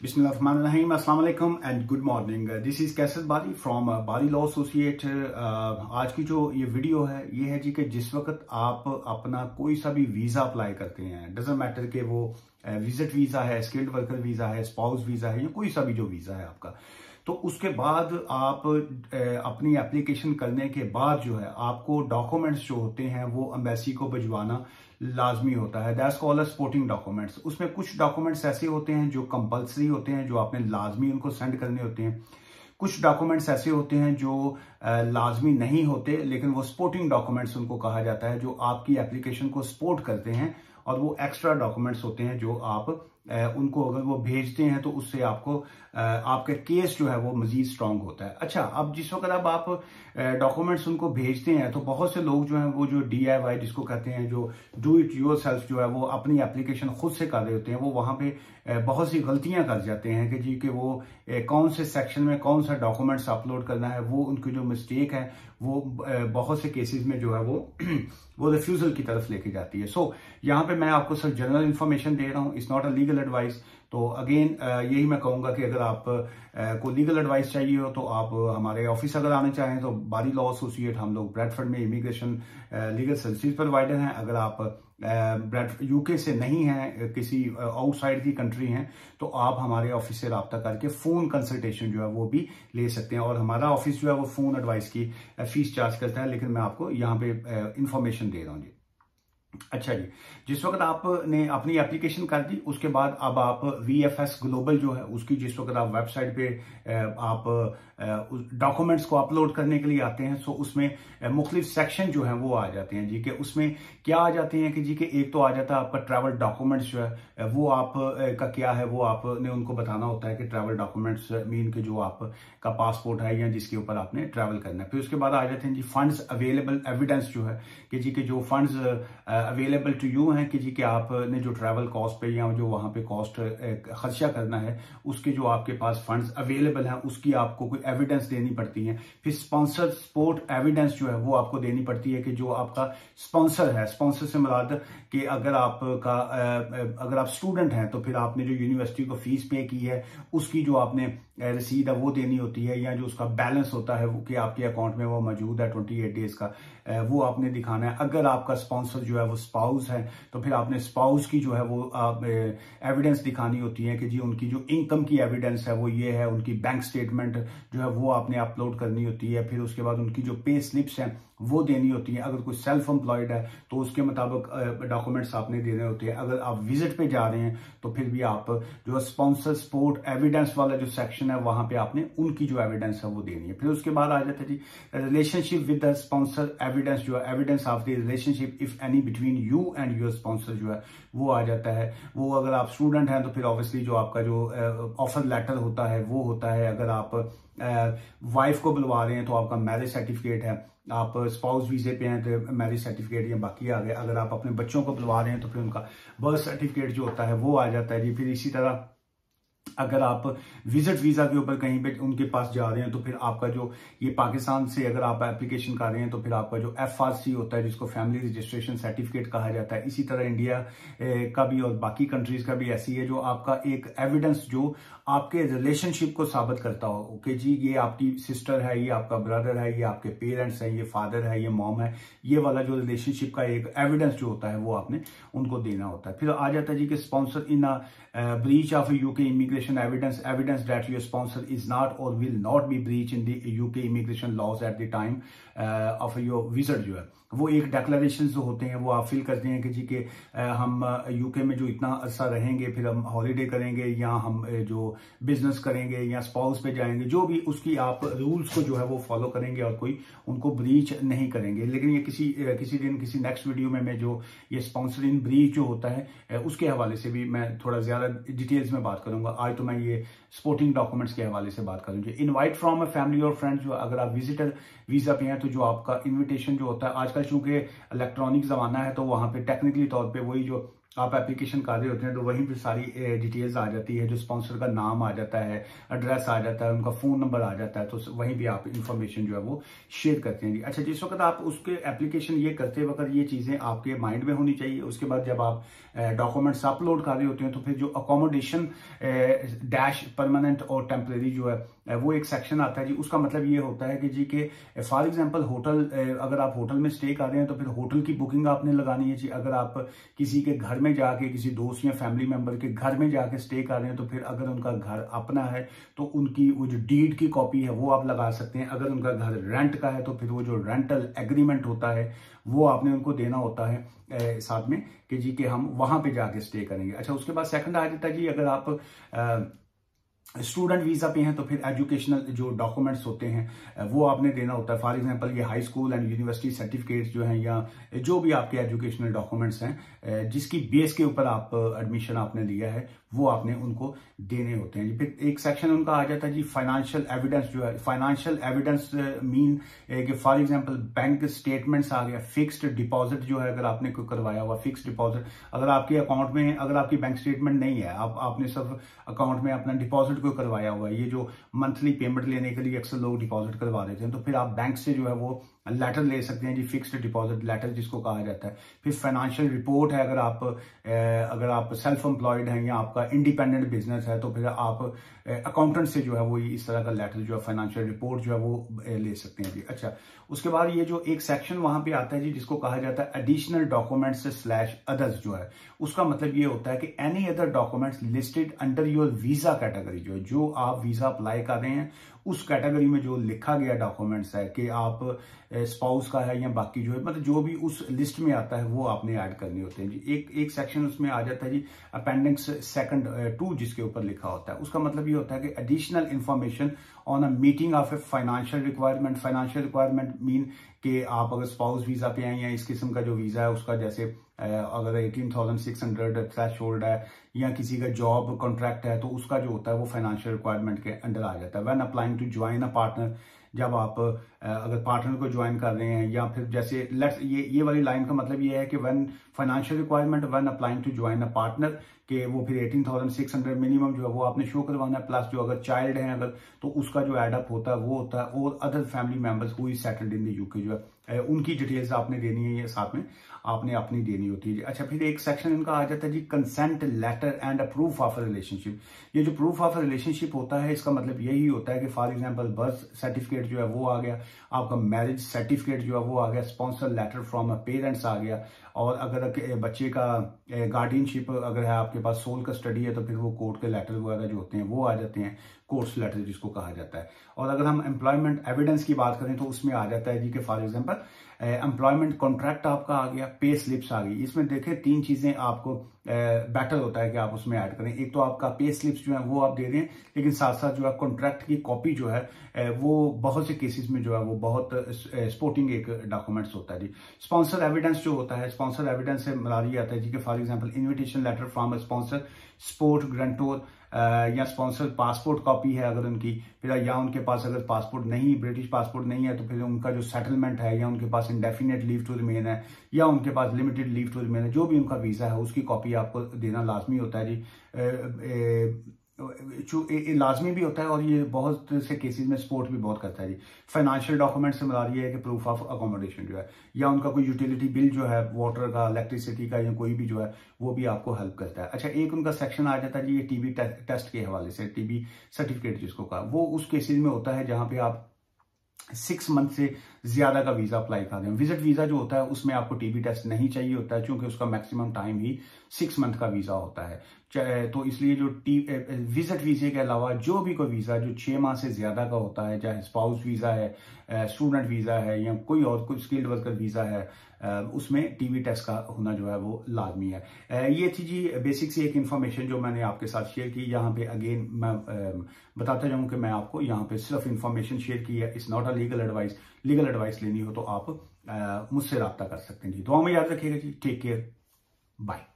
बिस्मिल्लाहिर्रहमानिर्रहीम, अस्सलाम वालेकुम and good morning. This is Kaiser Bari from बारी लॉ एसोसिएट। आज की जो ये वीडियो है ये है जी कि जिस वक्त आप अपना कोई सा भी वीजा अप्लाई करते हैं, डजंट मैटर कि वो विजिट वीजा है, स्किल्ड वर्कर वीजा है, स्पाउस वीजा है या कोई सा भी जो वीजा है आपका, तो उसके बाद आप अपनी एप्लीकेशन करने के बाद जो है आपको डॉक्यूमेंट्स जो होते हैं वो एम्बेसी को भिजवाना लाजमी होता है। That's called supporting documents. उसमें कुछ डॉक्यूमेंट्स ऐसे होते हैं जो कंपलसरी होते हैं, जो आपने लाजमी उनको सेंड करने होते हैं। कुछ डॉक्यूमेंट्स ऐसे होते हैं जो लाजमी नहीं होते, लेकिन वो सपोर्टिंग डॉक्यूमेंट्स उनको कहा जाता है, जो आपकी एप्लीकेशन को सपोर्ट करते हैं। और वो एक्स्ट्रा डॉक्यूमेंट्स होते हैं जो आप उनको अगर वो भेजते हैं तो उससे आपको आपका केस जो है वो मजीद स्ट्रांग होता है। अच्छा, अब जिस वक्त अब आप डॉक्यूमेंट्स उनको भेजते हैं तो बहुत से लोग जो हैं वो जो DIY जिसको कहते हैं, जो डू इट योर सेल्फ जो है वो अपनी एप्लीकेशन खुद से कर रहे होते हैं, वो वहां पे बहुत सी गलतियां कर जाते हैं कि जी कि वो कौन से सेक्शन में कौन सा डॉक्यूमेंट्स अपलोड करना है, वो उनकी जो मिस्टेक है वो बहुत से केसेस में जो है वो रिफ्यूजल की तरफ लेके जाती है। सो यहाँ पे मैं आपको सिर्फ जनरल इन्फॉर्मेशन दे रहा हूँ, it's not a legal advice. तो अगेन यही मैं कहूंगा कि अगर आप को लीगल एडवाइस चाहिए हो तो आप हमारे ऑफिस अगर आना चाहें तो बारी लॉ एसोसिएट, हम लोग ब्रैडफर्ड में इमिग्रेशन लीगल सर्विसेज प्रोवाइडर हैं। अगर आप UK से नहीं हैं, किसी आउटसाइड की कंट्री हैं, तो आप हमारे ऑफिस से रब्ता करके फोन कंसल्टेशन जो है वो भी ले सकते हैं। और हमारा ऑफिस जो है वो फोन एडवाइस की फीस चार्ज करता है, लेकिन मैं आपको यहाँ पे इंफॉर्मेशन दे रहा हूँ जी। अच्छा जी, जिस वक्त आपने अपनी एप्लीकेशन कर दी उसके बाद अब आप VFS ग्लोबल जो है उसकी जिस वक्त आप वेबसाइट पे आप डॉक्यूमेंट्स को अपलोड करने के लिए आते हैं, सो उसमें मुख्तलिफ सेक्शन जो है वो आ जाते हैं जी। कि उसमें क्या आ जाते हैं कि जी कि एक तो आ जाता है आपका ट्रैवल डॉक्यूमेंट्स जो है वो आप का क्या है, वो आपने उनको बताना होता है कि ट्रैवल डॉक्यूमेंट्स मीन के जो आपका पासपोर्ट है या जिसके ऊपर आपने ट्रैवल करना है। फिर उसके बाद आ जाते हैं जी फंड्स अवेलेबल एविडेंस जो है कि जी के जो फंड्स अवेलेबल टू यू हैं कि जी कि आपने जो ट्रैवल कॉस्ट पे या जो वहां पे कॉस्ट खर्चा करना है उसके जो आपके पास फंड्स अवेलेबल हैं उसकी आपको कोई एविडेंस देनी पड़ती है। फिर स्पॉन्सर सपोर्ट एविडेंस जो है वो आपको देनी पड़ती है कि जो आपका स्पॉन्सर है, स्पॉन्सर से मुराद कि अगर आप स्टूडेंट हैं तो फिर आपने जो यूनिवर्सिटी को फीस पे की है उसकी जो आपने रसीद है वो देनी होती है, या जो उसका बैलेंस होता है वो कि आपके अकाउंट में वो मौजूद है 28 डेज का, वो आपने दिखाना है। अगर आपका स्पॉन्सर जो है वो स्पाउस है तो फिर आपने स्पाउस की जो है वो एविडेंस दिखानी होती है कि जी उनकी जो इनकम की एविडेंस है वो ये है। उनकी बैंक स्टेटमेंट जो है वो आपने अपलोड करनी होती है। फिर उसके बाद उनकी जो पे स्लिप्स हैं वो देनी होती है। अगर कोई सेल्फ एम्प्लॉयड है तो उसके मुताबिक डॉक्यूमेंट्स आपने देने होते हैं। अगर आप विजिट पे जा रहे हैं तो फिर भी आप जो स्पॉन्सर सपोर्ट एविडेंस वाला जो सेक्शन है वहां पे आपने उनकी जो एविडेंस है वो देनी है। फिर उसके बाद आ जाता है जी relationship with the sponsor evidence, जो है evidence of the relationship if any between you and your sponsor जो है वो आ जाता है। वो अगर आप स्टूडेंट हैं तो फिर ऑब्वियसली जो आपका जो ऑफर लेटर होता है वो होता है। अगर आप वाइफ को बुलवा रहे हैं तो आपका मैरिज सर्टिफिकेट है, आप स्पाउस वीजे पे हैं तो मैरिज सर्टिफिकेट या बाकी आ गए। अगर आप अपने बच्चों को बुलवा रहे हैं तो फिर उनका बर्थ सर्टिफिकेट जो होता है वो आ जाता है जी। फिर इसी तरह अगर आप विजिट वीजा के ऊपर कहीं पे उनके पास जा रहे हैं तो फिर आपका जो ये पाकिस्तान से अगर आप एप्लीकेशन कर रहे हैं तो फिर आपका जो FRC होता है जिसको फैमिली रजिस्ट्रेशन सर्टिफिकेट कहा जाता है। इसी तरह इंडिया का भी और बाकी कंट्रीज का भी ऐसी है जो आपका एक एविडेंस जो आपके रिलेशनशिप को साबित करता हो कि जी ये आपकी सिस्टर है, ये आपका ब्रदर है, ये आपके पेरेंट्स है, ये फादर है, ये मॉम है, ये वाला जो रिलेशनशिप का एक एविडेंस जो होता है वो आपने उनको देना होता है। फिर आ जाता है जी कि sponsor in breach of UK immigration evidence that your sponsor is not or will not be breached in the UK immigration laws at the time of your visit जो है वो एक डेक्लेरेशन जो होते हैं वो आप फिल करते हैं कि जी के हम UK में जो इतना अरसा रहेंगे, फिर हम हॉलीडे करेंगे या हम जो बिजनेस करेंगे या स्पाउस पे जाएंगे, जो भी उसकी आप रूल्स को जो है वो फॉलो करेंगे और कोई उनको ब्रीच नहीं करेंगे। लेकिन ये किसी दिन किसी नेक्स्ट वीडियो में मैं जो ये स्पॉन्सर इन ब्रीच जो होता है उसके हवाले से भी मैं थोड़ा ज्यादा डिटेल्स में बात करूंगा। आज तो मैं ये सपोर्टिंग डॉक्यूमेंट्स के हवाले से बात करूंगी। इनवाइट फ्रॉम अ फैमिली और फ्रेंड्स, जो अगर आप विजिटर वीजा पे हैं तो जो आपका इन्विटेशन जो होता है, आजकल चूंकि इलेक्ट्रॉनिक जमाना है तो वहां पे टेक्निकली तौर पे वही जो आप एप्लीकेशन कर रहे होते हैं तो वहीं पे सारी डिटेल्स आ जाती है, जो स्पॉन्सर का नाम आ जाता है, एड्रेस आ जाता है, उनका फोन नंबर आ जाता है, तो वहीं भी आप इंफॉर्मेशन जो है वो शेयर करते हैं जी। अच्छा, जिस वक्त आप उसके एप्लीकेशन ये करते वक्त ये चीजें आपके माइंड में होनी चाहिए। उसके बाद जब आप डॉक्यूमेंट्स अपलोड कर रहे होते हैं तो फिर जो अकोमोडेशन डैश परमानेंट और टेम्परेरी जो है वो एक सेक्शन आता है जी। उसका मतलब ये होता है कि जी के फॉर एग्जांपल होटल, अगर आप होटल में स्टे कर रहे हैं तो फिर होटल की बुकिंग आपने लगानी है जी। अगर आप किसी के घर में जाके, किसी दोस्त या फैमिली मेंबर के घर में जाके स्टे कर रहे हैं तो फिर अगर उनका घर अपना है तो उनकी वो जो डीड की कॉपी है वो आप लगा सकते हैं। अगर उनका घर रेंट का है तो फिर वो जो रेंटल एग्रीमेंट होता है वो आपने उनको देना होता है साथ में, कि जी कि हम वहां पे जाके स्टे करेंगे। अच्छा, उसके बाद सेकंड आ जाता है जी, अगर आप स्टूडेंट वीजा पे हैं तो फिर एजुकेशनल जो डॉक्यूमेंट्स होते हैं वो आपने देना होता है। फॉर एग्जांपल ये high school and university certificates जो हैं या जो भी आपके एजुकेशनल डॉक्यूमेंट्स हैं जिसकी बेस के ऊपर आप एडमिशन आपने लिया है वो आपने उनको देने होते हैं। फिर एक सेक्शन उनका आ जाता है जी फाइनेंशियल एविडेंस जो है। फाइनेंशियल एविडेंस मीन कि फॉर एग्जांपल बैंक स्टेटमेंट्स आ गया, फिक्स्ड डिपॉजिट जो है अगर आपने कोई करवाया हुआ फिक्स्ड डिपॉजिट, अगर आपके अकाउंट में, अगर आपकी बैंक स्टेटमेंट नहीं है, आपने सब अकाउंट में अपना डिपॉजिट को करवाया हुआ है, ये जो मंथली पेमेंट लेने के लिए अक्सर लोग डिपॉजिट करवा देते हैं, तो फिर आप बैंक से जो है वो लेटर ले सकते हैं जी, फिक्स्ड डिपॉजिट लेटर जिसको कहा जाता है। फिर फाइनेंशियल रिपोर्ट है, अगर आप सेल्फ एम्प्लॉयड हैं या आपका इंडिपेंडेंट बिजनेस है तो फिर आप अकाउंटेंट से जो है वो इस तरह का लेटर जो है फाइनेंशियल रिपोर्ट जो है वो ले सकते हैं जी। अच्छा, उसके बाद ये जो एक सेक्शन वहां पे आता है जी जिसको कहा जाता है एडिशनल डॉक्यूमेंट्स स्लैश अदर्स जो है। उसका मतलब ये होता है कि any other documents listed under your visa category जो है, जो आप वीजा अप्लाई कर रहे हैं उस कैटेगरी में जो लिखा गया डॉक्यूमेंट्स है कि आप स्पाउस का है या बाकी जो है, मतलब जो भी उस लिस्ट में आता है वो आपने ऐड करने होते हैं जी। एक सेक्शन उसमें आ जाता है जी अपेंडिक्स सेकंड 2 जिसके ऊपर लिखा होता है। उसका मतलब ये होता है कि additional information on a meeting of a financial requirement. Financial requirement mean कि आप अगर स्पाउस वीजा पे आए या इस किस्म का जो वीजा है उसका, जैसे अगर 18,600 थ्रेश होल्ड है या किसी का जॉब कॉन्ट्रैक्ट है तो उसका जो होता है वो फाइनेंशियल रिक्वायरमेंट के अंडर आ जाता है। When applying to join a partner, जब आप अगर पार्टनर को ज्वाइन कर रहे हैं, या फिर जैसे लेट्स ये वाली लाइन का मतलब ये है कि when financial requirement when applying to join a partner, कि वो फिर 18,600 मिनिमम जो है वो आपने शो करवाना है, प्लस जो अगर चाइल्ड है अगर तो उसका जो एडअप होता है वो होता है, और other family members who is settled in the UK जो है उनकी डिटेल्स आपने देनी है, ये साथ में आपने अपनी देनी होती है। अच्छा, फिर एक सेक्शन इनका आ जाता है जी consent letter and proof of relationship. ये जो प्रूफ ऑफ रिलेशनशिप होता है इसका मतलब यही होता है कि फॉर एग्जांपल बर्थ सर्टिफिकेट जो है वो आ गया, आपका मैरिज सर्टिफिकेट जो है वो आ गया, sponsor letter from a parents आ गया, और अगर बच्चे का गार्डियनशिप अगर है आपके पास, सोल कस्टडी है तो फिर वो कोर्ट के लेटर वगैरह जो होते हैं वो आ जाते हैं, कोर्ट्स लेटर जिसको कहा जाता है। और अगर हम एम्प्लॉयमेंट एविडेंस की बात करें तो उसमें आ जाता है जी कि फॉर एग्जांपल एम्प्लॉयमेंट कॉन्ट्रैक्ट आपका आ गया, पे स्लिप्स आ गई। इसमें देखें 3 चीजें आपको बेटर होता है कि आप उसमें ऐड करें। एक तो आपका पे स्लिप्स जो है वो आप दे दें, लेकिन साथ साथ जो है कॉन्ट्रैक्ट की कॉपी जो है वो बहुत से केसेस में जो है वो बहुत सपोर्टिंग एक डॉक्यूमेंट्स होता है जी। स्पॉन्सर एविडेंस जो होता है, स्पॉन्सर एविडेंस से मुराद ये आता है जी कि for example invitation letter from a sponsor, support grantor, या स्पॉन्सर पासपोर्ट कॉपी है अगर उनकी, फिर या उनके पास अगर पासपोर्ट नहीं, ब्रिटिश पासपोर्ट नहीं है तो फिर उनका जो सेटलमेंट है, या उनके पास इंडेफिनेट लीव टू रिमेन है, या उनके पास लिमिटेड लीव टू रिमेन है, जो भी उनका वीजा है उसकी कॉपी आपको देना लाजमी होता है जी। लाजमी भी होता है और ये बहुत से केसेस में सपोर्ट भी बहुत करता है जी। फाइनेंशियल डॉक्यूमेंट से मुराद ये है कि प्रूफ ऑफ अकोमोडेशन जो है, या उनका कोई यूटिलिटी बिल जो है, वाटर का, इलेक्ट्रिसिटी का, या कोई भी जो है वो भी आपको हेल्प करता है। अच्छा, एक उनका सेक्शन आ जाता है जी ये टीबी टेस्ट के हवाले से, टीबी सर्टिफिकेट जिसको कहा, वो उस केसेस में होता है जहां पे आप 6 मंथ से ज्यादा का वीजा अप्लाई कर रहे हैं। विजिट वीजा जो होता है उसमें आपको टीबी टेस्ट नहीं चाहिए होता है, क्योंकि उसका मैक्सिमम टाइम ही 6 मंथ का वीजा होता है। तो इसलिए जो विजिट वीजे के अलावा जो भी कोई वीजा जो 6 माह से ज्यादा का होता है, चाहे स्पाउस वीजा है, स्टूडेंट वीजा है, या कोई और कोई स्किल्ड वर्कर वीजा है, उसमें टीबी टेस्ट का होना जो है वो लाजमी है। ये थी जी बेसिक सी एक इन्फॉर्मेशन जो मैंने आपके साथ शेयर की। यहाँ पे अगेन मैं बताता जाऊं कि मैं आपको यहाँ पे सिर्फ इन्फॉर्मेशन शेयर की है, it's not a legal advice. Legal advice लेनी हो तो आप मुझसे रब्ता कर सकते हैं जी। दुआ में याद रखिएगा जी। Take care, bye.